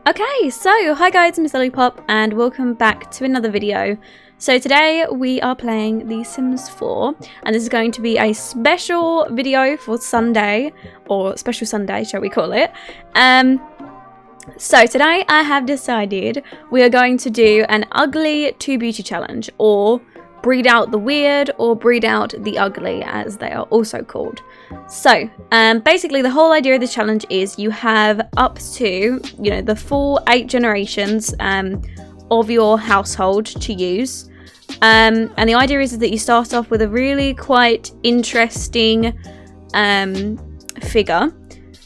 Okay, so hi guys, Miss Lollipop, and welcome back to another video. So today we are playing The Sims 4, and this is going to be a special video for Sunday, or special Sunday, shall we call it. So today I have decided we are going to do an ugly to beauty challenge, or breed out the weird, or breed out the ugly, as they are also called. So basically the whole idea of the challenge is you have up to, the full 8 generations of your household to use. And the idea is that you start off with a really quite interesting figure,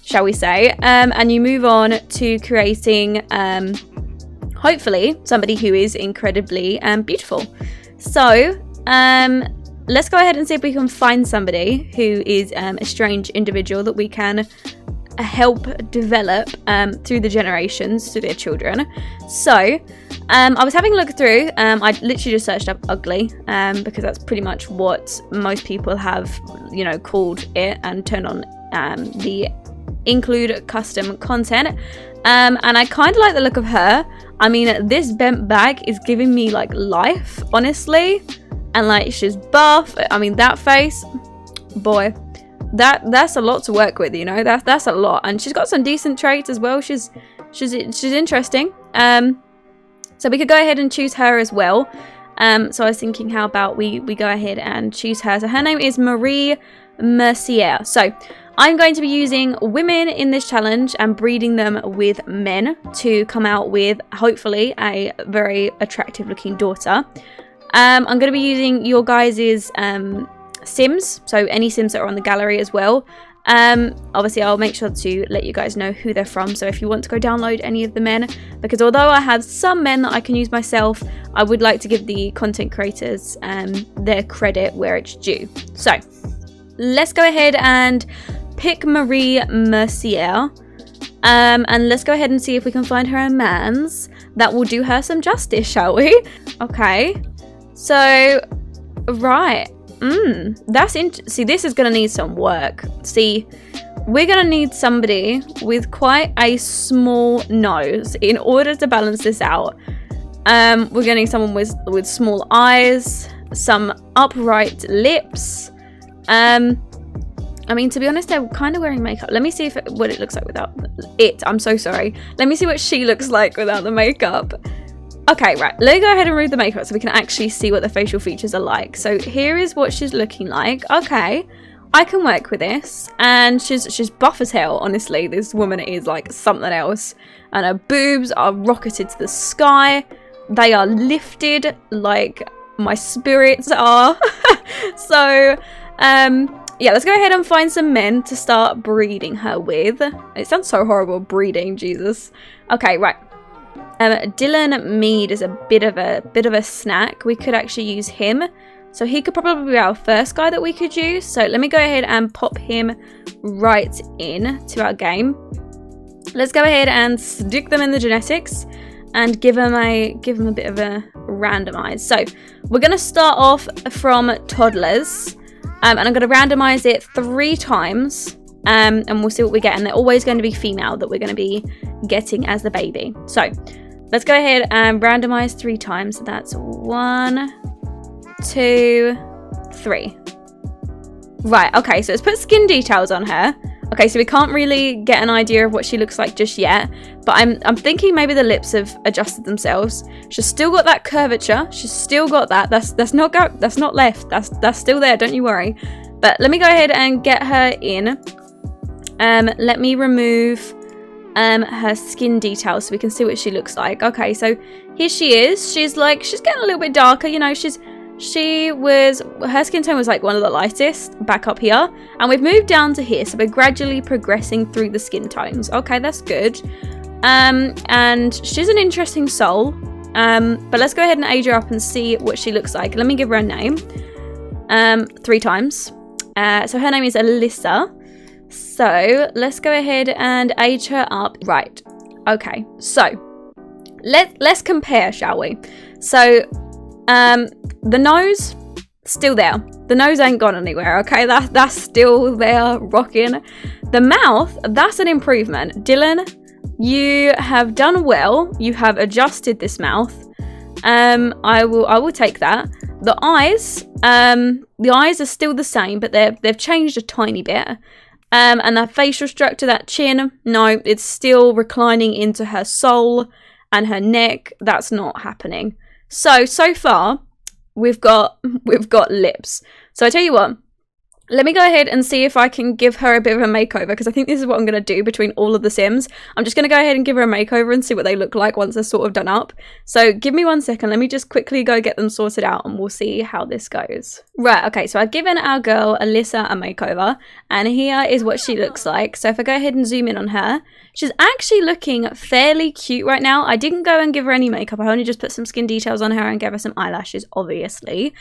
shall we say, and you move on to creating hopefully somebody who is incredibly beautiful. So let's go ahead and see if we can find somebody who is a strange individual that we can help develop through the generations to their children. So I was having a look through, I literally just searched up ugly because that's pretty much what most people have called it, and turned on the include custom content, and I kind of like the look of her. I mean, this bent back is giving me like life, honestly, and like she's buff. I mean, that face, boy, that's a lot to work with, that's a lot. And she's got some decent traits as well. She's interesting. So we could go ahead and choose her as well. So I was thinking, how about we go ahead and choose her. So her name is Marie Mercier. So I'm going to be using women in this challenge and breeding them with men to come out with hopefully a very attractive looking daughter. I'm going to be using your guys's Sims, so any Sims that are on the gallery as well. Obviously I'll make sure to let you guys know who they're from, so if you want to go download any of the men, because although I have some men that I can use myself, I would like to give the content creators their credit where it's due. So let's go ahead and pick Marie Mercier, and let's go ahead and see if we can find her a man's that will do her some justice, shall we? Okay, so right, see, this is gonna need some work. See, we're gonna need somebody with quite a small nose in order to balance this out. We're gonna need someone with small eyes, some upright lips. I mean, to be honest, they're kind of wearing makeup. Let me see what it looks like without it. I'm so sorry. Let me see what she looks like without the makeup. Okay, right. Let me go ahead and remove the makeup so we can actually see what the facial features are like. So here is what she's looking like. Okay, I can work with this. And she's buff as hell, honestly. This woman is like something else. And her boobs are rocketed to the sky. They are lifted like my spirits are. So, yeah, let's go ahead and find some men to start breeding her with. It sounds so horrible, breeding, Jesus. Okay, right. Dylan Mead is a bit of a snack. We could actually use him. So he could probably be our first guy that we could use. So let me go ahead and pop him right in to our game. Let's go ahead and stick them in the genetics and give them a bit of a randomize. So we're going to start off from toddlers. And I'm going to randomize it 3 times, and we'll see what we get. And they're always going to be female that we're going to be getting as the baby. So let's go ahead and randomize 3 times. So that's 1, 2, 3. Right, okay, so let's put skin details on her. Okay, so we can't really get an idea of what she looks like just yet, but I'm thinking maybe the lips have adjusted themselves. She's still got that curvature. She's still got that. That's not left. That's still there. Don't you worry. But let me go ahead and get her in. Let me remove her skin details so we can see what she looks like. Okay, so here she is. She's getting a little bit darker. Her skin tone was like one of the lightest back up here, and we've moved down to here, so we're gradually progressing through the skin tones. Okay, that's good. And she's an interesting soul, but let's go ahead and age her up and see what she looks like. Let me give her a name 3 times. So her name is Alyssa. So let's go ahead and age her up. Right, okay, so let's compare, shall we? So the nose, still there. The nose ain't gone anywhere, okay? That's still there, rocking. The mouth, that's an improvement. Dylan, You have done well. You have adjusted this mouth. I will take that. The eyes are still the same, but they've changed a tiny bit. And that facial structure, that chin, no, it's still reclining into her soul and her neck. That's not happening. So far, we've got lips. So I tell you what, let me go ahead and see if I can give her a bit of a makeover, because I think this is what I'm going to do between all of the Sims. I'm just going to go ahead and give her a makeover and see what they look like once they're sort of done up. So give me 1 second. Let me just quickly go get them sorted out and we'll see how this goes. Right, okay, so I've given our girl Alyssa a makeover and here is what she looks like. So if I go ahead and zoom in on her, she's actually looking fairly cute right now. I didn't go and give her any makeup. I only just put some skin details on her and gave her some eyelashes, obviously.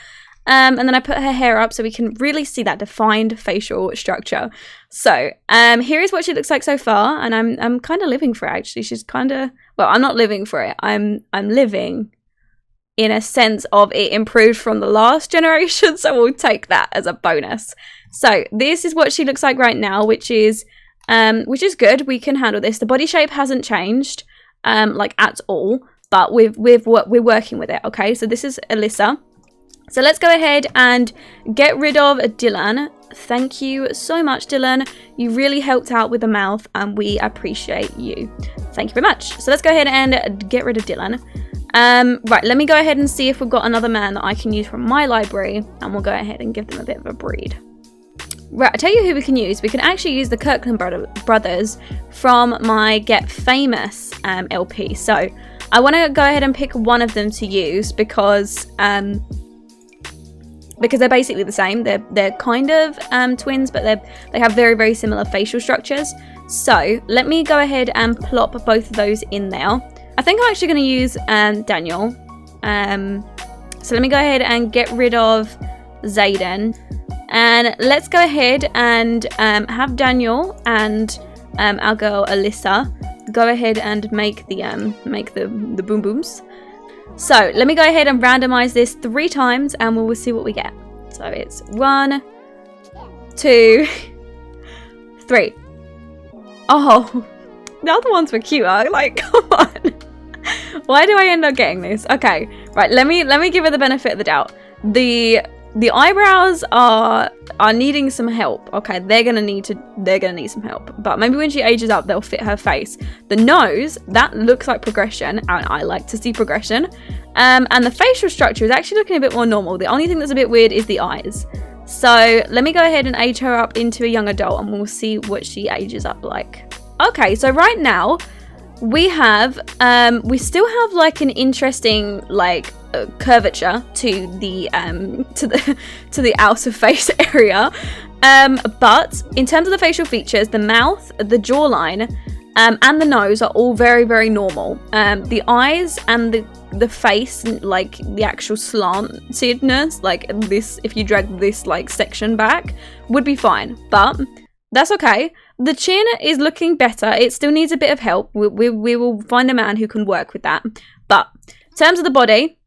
And then I put her hair up so we can really see that defined facial structure. So here is what she looks like so far, and I'm kind of living for it, actually. She's kind of, well, I'm not living for it. I'm living in a sense of it improved from the last generation, so we'll take that as a bonus. So this is what she looks like right now, which is good. We can handle this. The body shape hasn't changed like at all, but we're working with it. Okay, so this is Alyssa. So let's go ahead and get rid of Dylan. Thank you so much, Dylan. You really helped out with the mouth and we appreciate you. Thank you very much. So let's go ahead and get rid of Dylan. Right, let me go ahead and see if we've got another man that I can use from my library, and we'll go ahead and give them a bit of a breed. Right, I'll tell you who we can use. We can actually use the Kirkland brothers from my Get Famous LP. So I want to go ahead and pick one of them to use because they're basically the same. They're kind of twins, but they have very, very similar facial structures. So let me go ahead and plop both of those in there. I think I'm actually going to use Daniel. So let me go ahead and get rid of Zayden. And let's go ahead and have Daniel and our girl Alyssa go ahead and make the boom booms. So let me go ahead and randomize this 3 times and we'll see what we get. So it's 1, 2, 3. Oh, the other ones were cuter. Like, come on. Why do I end up getting this? Okay, right. Let me give her the benefit of the doubt. The eyebrows are needing some help. Okay, they're gonna need some help. But maybe when she ages up, they'll fit her face. The nose, that looks like progression, and I like to see progression. And the facial structure is actually looking a bit more normal. The only thing that's a bit weird is the eyes. So let me go ahead and age her up into a young adult, and we'll see what she ages up like. Okay, so right now we still have like an interesting like curvature to the outer face area, but in terms of the facial features, the mouth, the jawline, and the nose are all very, very normal. The eyes and the face, like the actual slantedness, like this, if you drag this like section back, would be fine, but that's okay. The chin is looking better. It still needs a bit of help. We will find a man who can work with that. But in terms of the body,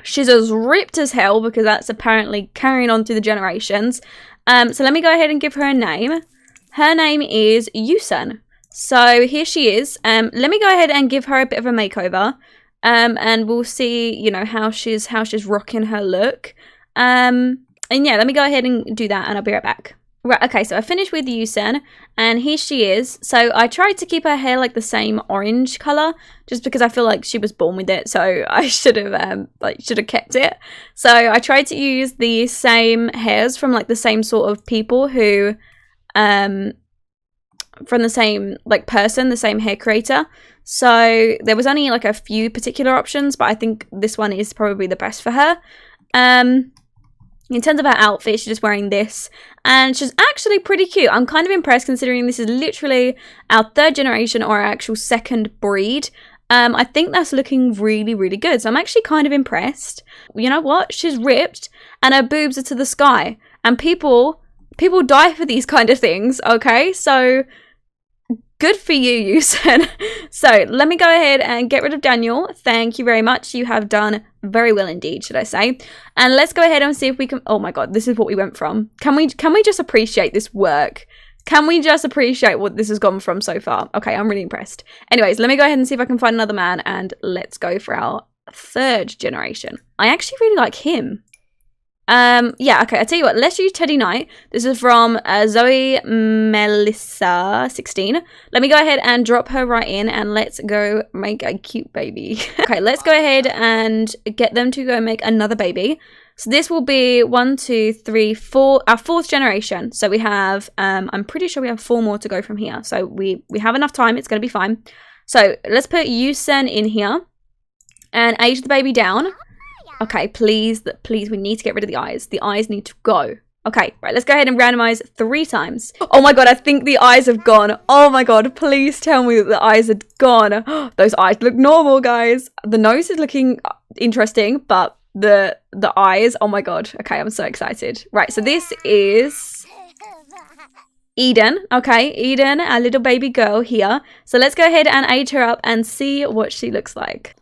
she's as ripped as hell because that's apparently carrying on through the generations. So let me go ahead and give her a name. Her name is Yusun. So here she is. Let me go ahead and give her a bit of a makeover. And we'll see, you know, how she's rocking her look. And yeah, let me go ahead and do that and I'll be right back. Right, okay, so I finished with Yusun, and here she is. So I tried to keep her hair like the same orange colour, just because I feel like she was born with it, so I should have kept it. So I tried to use the same hairs from like the same sort of people who, from the same like person, the same hair creator. So there was only like a few particular options, but I think this one is probably the best for her. In terms of her outfit, she's just wearing this, and she's actually pretty cute. I'm kind of impressed considering this is literally our 3rd generation or our actual 2nd breed. I think that's looking really, really good. So I'm actually kind of impressed. You know what? She's ripped and her boobs are to the sky, and people die for these kind of things, okay? So good for you, Yusun. So let me go ahead and get rid of Daniel. Thank you very much. You have done very well indeed, should I say. And let's go ahead and see if we can... Oh my god, this is what we went from. Can we just appreciate this work? Can we just appreciate what this has gone from so far? Okay, I'm really impressed. Anyways, let me go ahead and see if I can find another man, and let's go for our 3rd generation. I actually really like him. Yeah, okay, I'll tell you what, let's use Teddy Knight. This is from Zoe Melissa 16. Let me go ahead and drop her right in, and let's go make a cute baby. Okay, let's go ahead and get them to go make another baby. So this will be 1, 2, 3, 4, our 4th generation. So we have, I'm pretty sure we have 4 more to go from here. So we have enough time, it's going to be fine. So let's put Yusen in here and age the baby down. Okay, please, we need to get rid of the eyes. The eyes need to go. Okay, right, let's go ahead and randomize 3 times. Oh my god, I think the eyes have gone. Oh my god, please tell me that the eyes are gone. Those eyes look normal, guys. The nose is looking interesting, but the eyes, oh my god. Okay, I'm so excited. Right, so this is Eden. Okay, Eden, our little baby girl here. So let's go ahead and age her up and see what she looks like.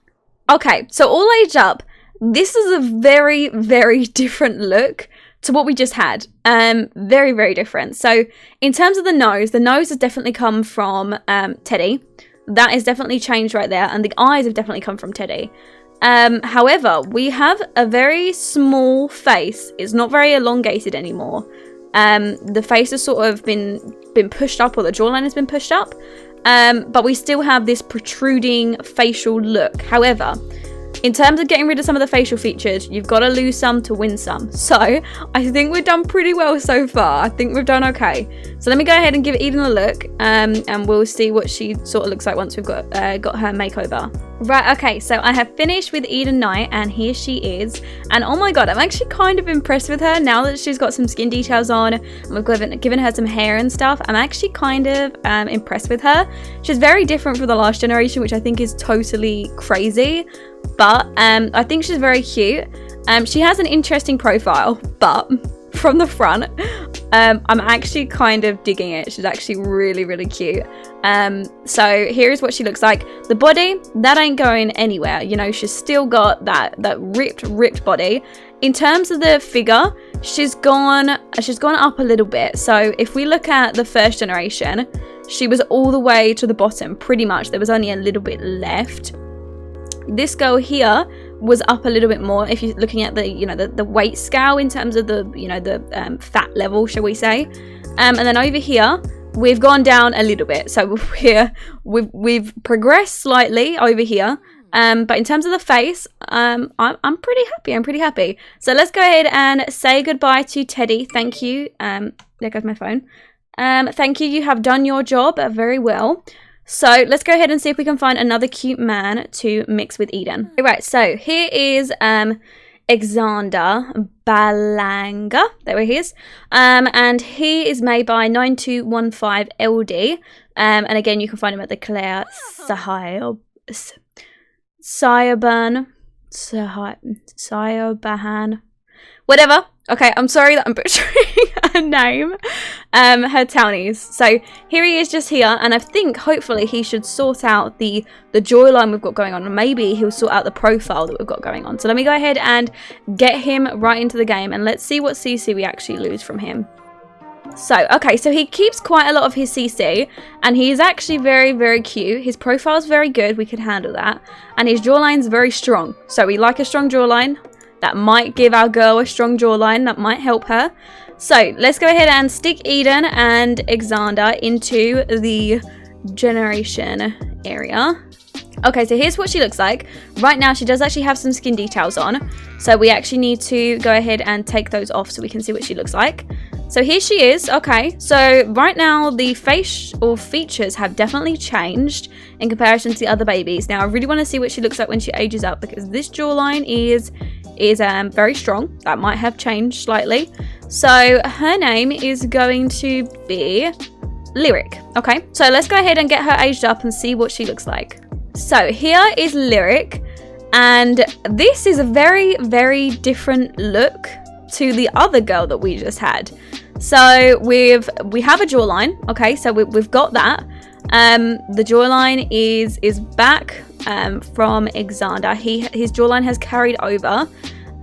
Okay, so all aged up. This is a very, very different look to what we just had. Very, very different. So in terms of the nose has definitely come from Teddy. That is definitely changed right there. And the eyes have definitely come from Teddy. However, we have a very small face. It's not very elongated anymore. The face has sort of been pushed up, or the jawline has been pushed up. But we still have this protruding facial look. However, in terms of getting rid of some of the facial features, you've got to lose some to win some. So I think we've done pretty well so far. I think we've done okay. So let me go ahead and give Eden a look, and we'll see what she sort of looks like once we've got her makeover. Right, okay, so I have finished with Eden Knight, and here she is. And oh my god, I'm actually kind of impressed with her now that she's got some skin details on, and we've given her some hair and stuff. I'm actually kind of impressed with her. She's very different from the last generation, which I think is totally crazy. But I think she's very cute. She has an interesting profile, but from the front, I'm actually kind of digging it. She's actually really, really cute. So here's what she looks like. The body, that ain't going anywhere. You know, she's still got that ripped body. In terms of the figure, she's gone up a little bit. So if we look at the 1st generation, she was all the way to the bottom, pretty much. There was only a little bit left. This girl here was up a little bit more if you're looking at the weight scale in terms of the fat level, shall we say. And then over here we've gone down a little bit, so we've progressed slightly over here, but in terms of the face, I'm pretty happy. So let's go ahead and say goodbye to Teddy. Thank you. There goes my phone. Thank you, you have done your job very well. So let's go ahead and see if we can find another cute man to mix with Eden. Alright, so here is Alexander Balanga. There he is. And he is made by 9215LD. And again, you can find him at the Claire Sayaban. Whatever. Okay, I'm sorry that I'm butchering her name. Her townies. So here he is just here, and I think hopefully he should sort out the jawline we've got going on. Maybe he'll sort out the profile that we've got going on. So let me go ahead and get him right into the game, and let's see what CC we actually lose from him. So, okay, so he keeps quite a lot of his CC, and he's actually very, very cute. His profile's very good, we can handle that. And his jawline's very strong. So we like a strong jawline. That might give our girl a strong jawline. That might help her. So let's go ahead and stick Eden and Alexander into the generation area. Okay, so here's what she looks like. Right now, she does actually have some skin details on. So we actually need to go ahead and take those off so we can see what she looks like. So here she is. Okay, so right now the facial features have definitely changed in comparison to the other babies. Now I really want to see what she looks like when she ages up, because this jawline is very strong. That might have changed slightly. So her name is going to be Lyric. Okay, so let's go ahead and get her aged up and see what she looks like. So here is Lyric, and this is a very, very different look to the other girl that we just had. So we have a jawline. Okay, so we've got that. The jawline is back from Alexander. His jawline has carried over.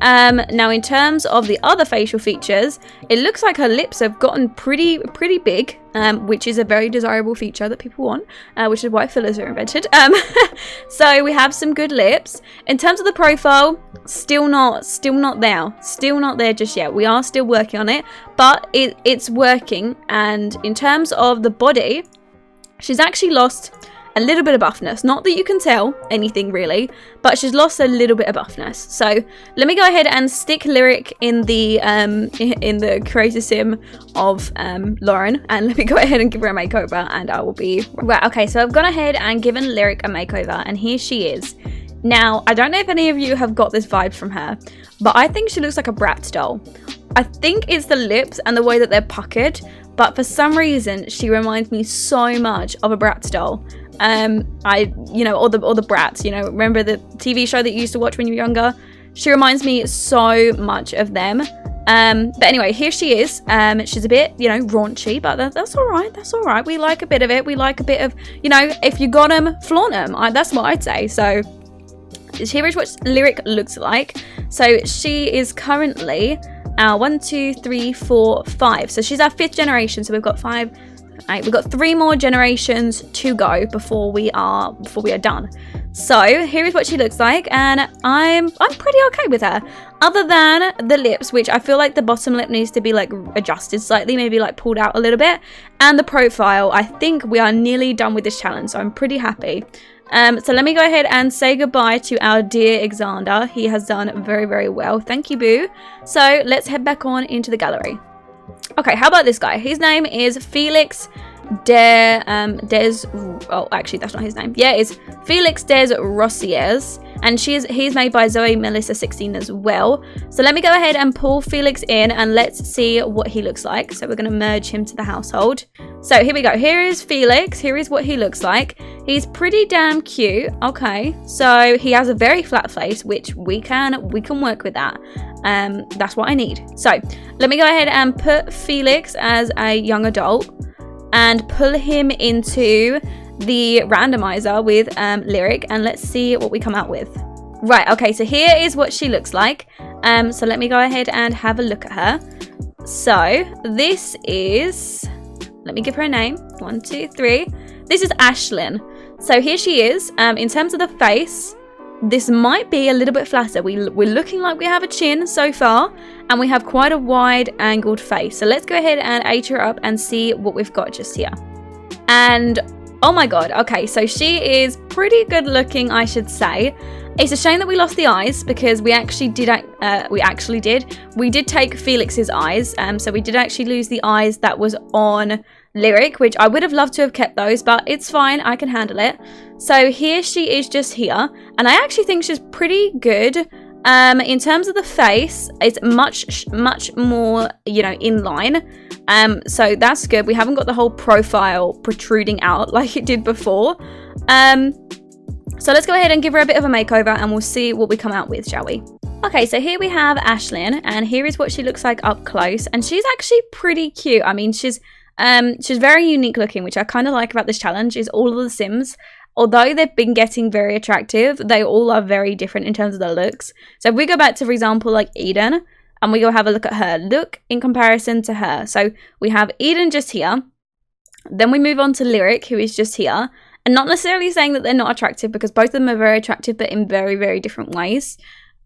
Now in terms of the other facial features, it looks like her lips have gotten pretty big, which is a very desirable feature that people want, which is why fillers are invented. So we have some good lips. In terms of the profile, still not there just yet. We are still working on it, but it's working. And in terms of the body, she's actually lost a little bit of buffness. Not that you can tell anything really, but she's lost a little bit of buffness. So let me go ahead and stick Lyric in the creator sim of Lauren, and let me go ahead and give her a makeover, and I will be right. Okay, so I've gone ahead and given Lyric a makeover, and here she is. Now, I don't know if any of you have got this vibe from her, but I think she looks like a Bratz doll. I think it's the lips and the way that they're puckered, but for some reason she reminds me so much of a Bratz doll. Or the Bratz, remember the TV show that you used to watch when you were younger? She reminds me so much of them. But anyway, here she is. She's a bit, raunchy, but that's all right. That's all right. We like a bit of it. We like a bit of, if you got them, flaunt them. That's what I'd say. So here is what Lyric looks like. So she is currently our 1, 2, 3, 4, 5. So she's our 5th generation. So we've got 5. Right, we've got 3 more generations to go before we are done. So here is what she looks like, and I'm pretty okay with her. Other than the lips, which I feel like the bottom lip needs to be like adjusted slightly, maybe like pulled out a little bit. And the profile, I think we are nearly done with this challenge, so I'm pretty happy. So let me go ahead and say goodbye to our dear Xander. He has done very, very well. Thank you, boo. So let's head back on into the gallery. Okay, how about this guy? His name is Felix Des. Oh, actually, that's not his name. Yeah, it's Felix Des Rossiers, and he's made by Zoe Melissa 16 as well. So let me go ahead and pull Felix in, and let's see what he looks like. So we're going to merge him to the household. So here we go. Here is Felix. Here is what he looks like. He's pretty damn cute. Okay, so he has a very flat face, which we can work with that. That's what I need. So let me go ahead and put Felix as a young adult and pull him into the randomizer with Lyric, and let's see what we come out with. Right, okay, so here is what she looks like. So let me go ahead and have a look at her. So this is, let me give her a name. 1, 2, 3. This is Ashlyn. So here she is. In terms of the face, this might be a little bit flatter. We're looking like we have a chin so far, and we have quite a wide angled face. So let's go ahead and age her up and see what we've got just here. And oh my god, okay, so she is pretty good looking, I should say. It's a shame that we lost the eyes, because we did take Felix's eyes, so we did actually lose the eyes that was on Lyric, which I would have loved to have kept those, but it's fine, I can handle it. So here she is just here, and I actually think she's pretty good. In terms of the face, it's much more, in line. So that's good. We haven't got the whole profile protruding out like it did before. So let's go ahead and give her a bit of a makeover, and we'll see what we come out with, shall we? Okay, so here we have Ashlyn, and here is what she looks like up close, and she's actually pretty cute. I mean, she's very unique looking, which I kind of like about this challenge, is all of the Sims, although they've been getting very attractive, they all are very different in terms of their looks. So if we go back to, for example, like Eden, and we go have a look at her look in comparison to her. So we have Eden just here, then we move on to Lyric, who is just here, and not necessarily saying that they're not attractive, because both of them are very attractive, but in very, very different ways.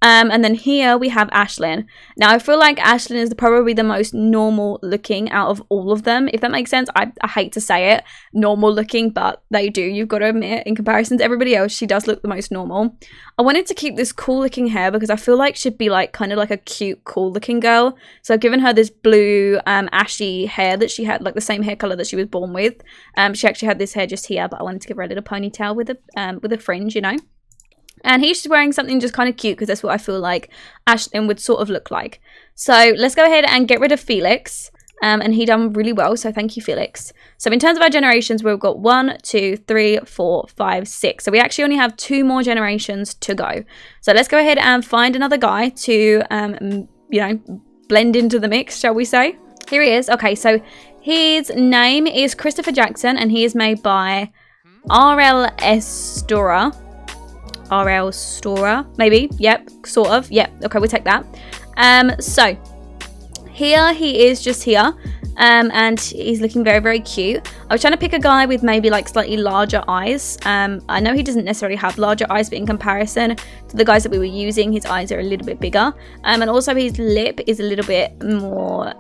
And then here we have Ashlyn. Now, I feel like Ashlyn is probably the most normal looking out of all of them, if that makes sense. I hate to say it, normal looking, but they do. You've got to admit, in comparison to everybody else, she does look the most normal. I wanted to keep this cool looking hair because I feel like she'd be like kind of like a cute, cool looking girl. So I've given her this blue, ashy hair that she had, like the same hair color that she was born with. She actually had this hair just here, but I wanted to give her a little ponytail with a fringe, And he's just wearing something just kind of cute, because that's what I feel like Ashlyn would sort of look like. So let's go ahead and get rid of Felix. And he done really well, so thank you, Felix. So in terms of our generations, we've got 1, 2, 3, 4, 5, 6. So we actually only have 2 more generations to go. So let's go ahead and find another guy to, blend into the mix, shall we say. Here he is. Okay, so his name is Christopher Jackson, and he is made by RL Estora. RL Storer, maybe. Yep, sort of. Yep, okay, we'll take that. So here he is just here. And he's looking very, very cute. I was trying to pick a guy with maybe like slightly larger eyes. I know he doesn't necessarily have larger eyes, but in comparison to the guys that we were using, his eyes are a little bit bigger. And also his lip is a little bit more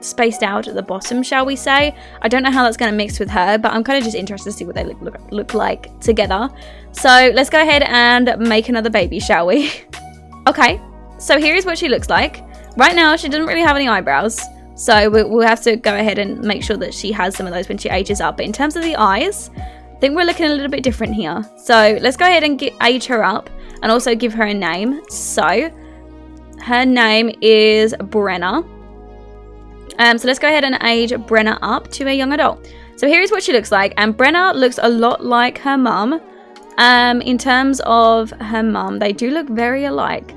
spaced out at the bottom, shall we say. I don't know how that's going to mix with her, but I'm kind of just interested to see what they look like together. So let's go ahead and make another baby, shall we? Okay, so here is what she looks like. Right now, she doesn't really have any eyebrows. So we'll have to go ahead and make sure that she has some of those when she ages up. But in terms of the eyes, I think we're looking a little bit different here. So let's go ahead and age her up and also give her a name. So her name is Brenna. So let's go ahead and age Brenna up to a young adult. So here's what she looks like. And Brenna looks a lot like her mum. In terms of her mum, they do look very alike.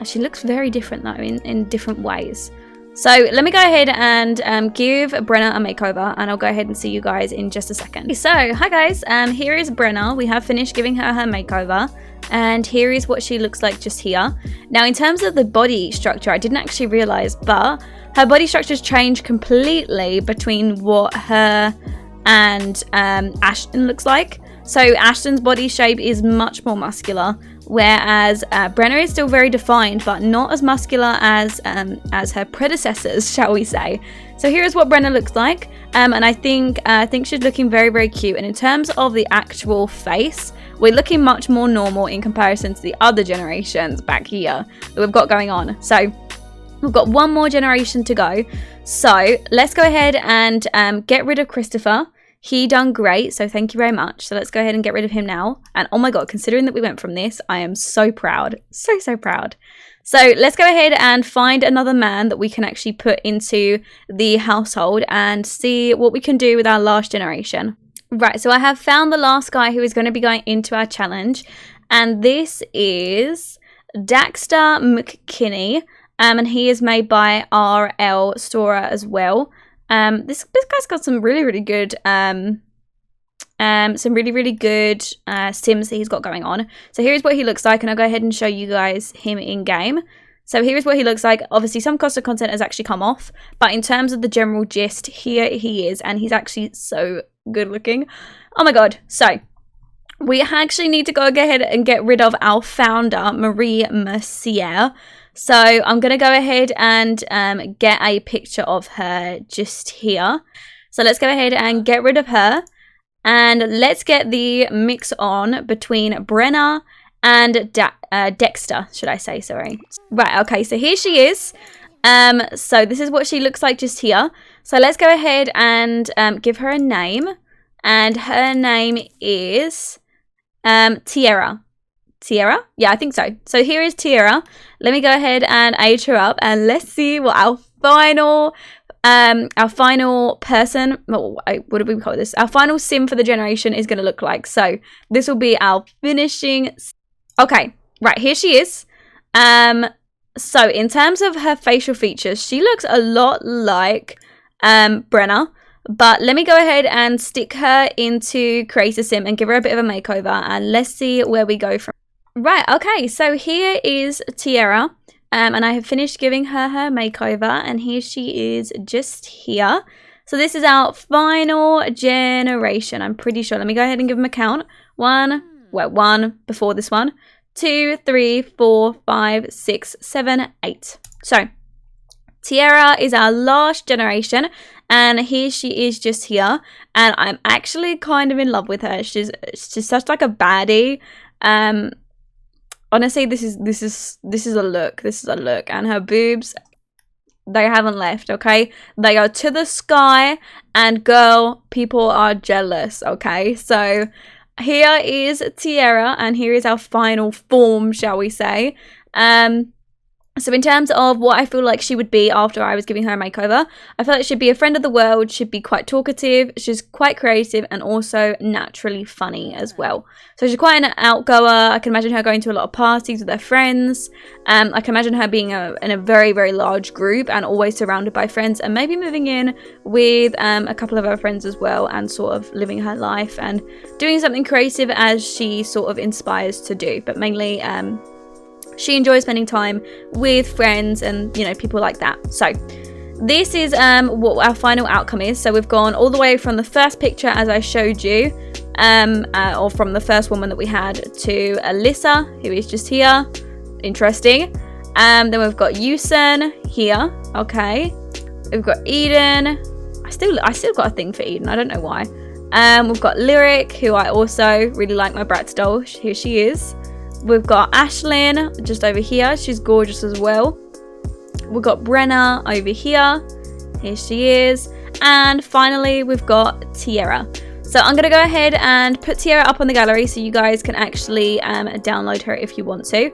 She looks very different though in different ways. So let me go ahead and give Brenna a makeover, and I'll go ahead and see you guys in just a second. So hi guys, here is Brenna. We have finished giving her makeover, and here is what she looks like just here. Now in terms of the body structure, I didn't actually realize, but her body structure's changed completely between what her and Ashton looks like. So Ashton's body shape is much more muscular, whereas Brenna is still very defined, but not as muscular as her predecessors, shall we say. So here is what Brenna looks like, and I think she's looking very, very cute. And in terms of the actual face, we're looking much more normal in comparison to the other generations back here that we've got going on. So we've got one more generation to go. So let's go ahead and get rid of Christopher. He done great, so thank you very much. So let's go ahead and get rid of him now. And oh my god, considering that we went from this, I am so proud. So, so proud. So let's go ahead and find another man that we can actually put into the household and see what we can do with our last generation. Right, so I have found the last guy who is going to be going into our challenge. And this is Daxter McKinney. And he is made by RL Storer as well. This guy's got some really good sims that he's got going on. So here's what he looks like, and I'll go ahead and show you guys him in game. So here's what he looks like. Obviously some cost of content has actually come off, but in terms of the general gist, here he is, and he's actually so good looking. Oh my god. So we actually need to go ahead and get rid of our founder, Marie Mercier. So I'm going to go ahead and get a picture of her just here. So let's go ahead and get rid of her. And let's get the mix on between Brenna and Dexter, should I say, sorry. Right, okay, so here she is. So this is what she looks like just here. So let's go ahead and give her a name. And her name is Tierra. Tierra? Yeah, I think so. So here is Tierra. Let me go ahead and age her up, and let's see what our final person, what do we call this? Our final sim for the generation is going to look like. So this will be our finishing. Okay, right, here she is. So in terms of her facial features, she looks a lot like Brenna. But let me go ahead and stick her into Create a Sim and give her a bit of a makeover, and let's see where we go from. Right, okay, so here is Tierra, and I have finished giving her makeover, and here she is just here. So this is our final generation, I'm pretty sure. Let me go ahead and give them a count. One before this one. 2, 3, 4, 5, 6, 7, 8. So Tierra is our last generation, and here she is just here, and I'm actually kind of in love with her. She's such like a baddie. Honestly, this is a look. This is a look, and her boobs, they haven't left. Okay, they are to the sky, and girl, people are jealous. Okay, so here is Tierra, and here is our final form, shall we say. So in terms of what I feel like she would be after I was giving her a makeover, I feel like she'd be a friend of the world, she'd be quite talkative, she's quite creative, and also naturally funny as well. So she's quite an outgoer. I can imagine her going to a lot of parties with her friends. I can imagine her being in a very, very large group and always surrounded by friends, and maybe moving in with a couple of her friends as well, and sort of living her life and doing something creative as she sort of inspires to do. But mainly, she enjoys spending time with friends and, you know, people like that. So this is what our final outcome is. So we've gone all the way from the first picture as I showed you, or from the first woman that we had, to Alyssa, who is just here. Interesting. Then we've got Yusun here. Okay. We've got Eden. I still got a thing for Eden. I don't know why. We've got Lyric, who I also really like, my Bratz doll. Here she is. We've got Ashlyn just over here. She's gorgeous as well. We've got Brenna over here. Here she is. And finally, we've got Tierra. So I'm going to go ahead and put Tierra up on the gallery so you guys can actually download her if you want to.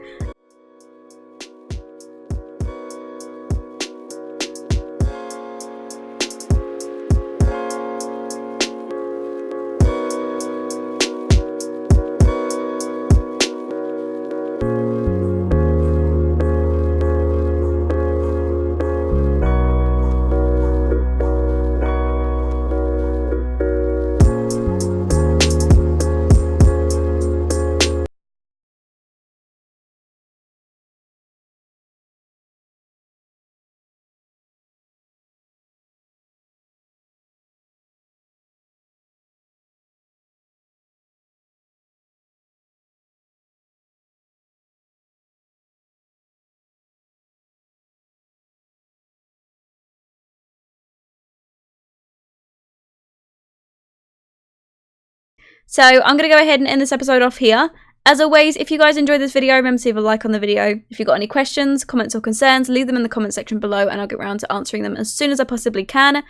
So I'm going to go ahead and end this episode off here. As always, if you guys enjoyed this video, remember to leave a like on the video. If you've got any questions, comments or concerns, leave them in the comment section below and I'll get around to answering them as soon as I possibly can.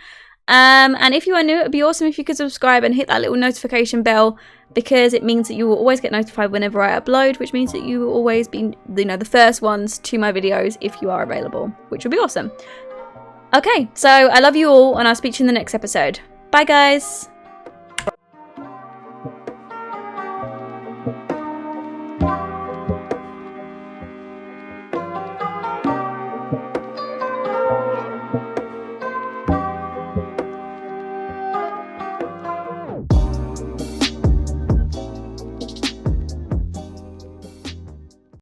And if you are new, it would be awesome if you could subscribe and hit that little notification bell, because it means that you will always get notified whenever I upload, which means that you will always be, you know, the first ones to my videos if you are available, which would be awesome. Okay, so I love you all and I'll speak to you in the next episode. Bye guys!